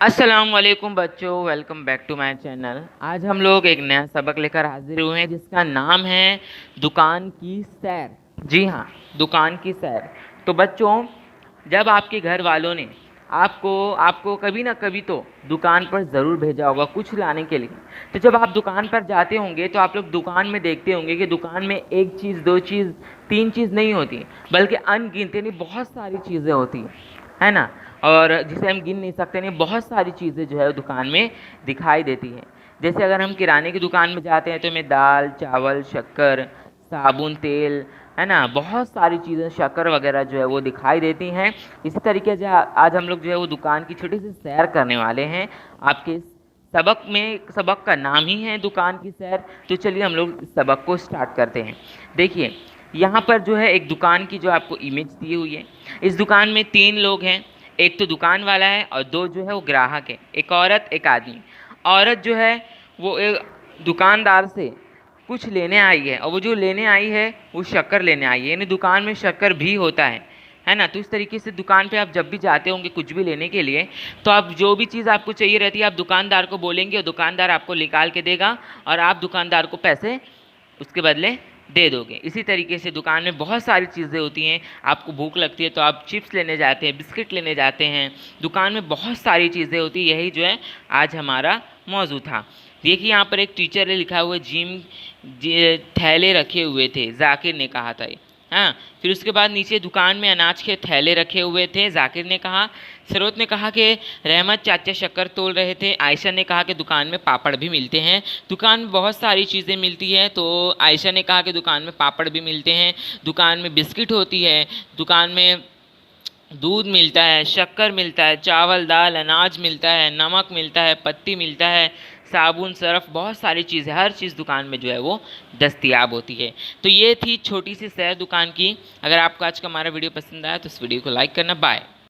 अस्सलाम वालेकुम बच्चों, welcome back to my channel. आज हम लोग एक नया सबक लेकर हाजिर हुए हैं जिसका नाम है दुकान की सैर। जी हाँ, दुकान की सैर। तो बच्चों, जब आपके घर वालों ने आपको आपको कभी ना कभी तो दुकान पर ज़रूर भेजा होगा कुछ लाने के लिए। तो जब आप दुकान पर जाते होंगे तो आप लोग दुकान में देखते होंगे कि दुकान में एक चीज़, दो चीज़, तीन चीज़ नहीं होती, बल्कि अनगिनत यानी बहुत सारी चीज़ें होती हैं, है ना। और जिसे हम गिन नहीं सकते, नहीं बहुत सारी चीज़ें जो है दुकान में दिखाई देती हैं। जैसे अगर हम किराने की दुकान में जाते हैं तो हमें दाल, चावल, शक्कर, साबुन, तेल, है ना, बहुत सारी चीज़ें, शक्कर वगैरह जो है वो दिखाई देती हैं। इसी तरीके से आज हम लोग जो है वो दुकान की छोटी सी सैर करने वाले हैं। आपके सबक का नाम ही है दुकान की सैर। तो चलिए हम लोग इस सबक को स्टार्ट करते हैं। देखिए, यहाँ पर जो है एक दुकान की जो आपको इमेज दी हुई है। इस दुकान में तीन लोग हैं, एक तो दुकान वाला है और दो जो है वो ग्राहक है, एक औरत एक आदमी। औरत जो है वो एक दुकानदार से कुछ लेने आई है, और वो जो लेने आई है वो शक्कर लेने आई है, यानी दुकान में शक्कर भी होता है ना। तो इस तरीके से दुकान पे आप जब भी जाते होंगे कुछ भी लेने के लिए, तो आप जो भी चीज़ आपको चाहिए रहती है आप दुकानदार को बोलेंगे और दुकानदार आपको निकाल के देगा, और आप दुकानदार को पैसे उसके बदले दे दोगे। इसी तरीके से दुकान में बहुत सारी चीज़ें होती हैं। आपको भूख लगती है तो आप चिप्स लेने जाते हैं, बिस्किट लेने जाते हैं। दुकान में बहुत सारी चीज़ें होती हैं। यही जो है आज हमारा मौजू था। देखिए, यहाँ पर एक टीचर ने लिखा हुआ जिम थैले रखे हुए थे, जाकिर ने कहा था। हाँ, फिर उसके बाद नीचे दुकान में अनाज के थैले रखे हुए थे, जाकिर ने कहा। सरोत ने कहा कि रहमत चाचा शक्कर तोल रहे थे। आयशा ने कहा कि दुकान में पापड़ भी मिलते हैं। दुकान में बहुत सारी चीज़ें मिलती हैं, तो आयशा ने कहा कि दुकान में पापड़ भी मिलते हैं, दुकान में बिस्किट होती है, दुकान में दूध मिलता है, शक्कर मिलता है, चावल दाल अनाज मिलता है, नमक मिलता है, पत्ती मिलता है, साबुन सर्फ, बहुत सारी चीज़ें, हर चीज़ दुकान में जो है वो दस्तयाब होती है। तो ये थी छोटी सी सैर दुकान की। अगर आपको आज का हमारा वीडियो पसंद आया तो इस वीडियो को लाइक करना। बाय।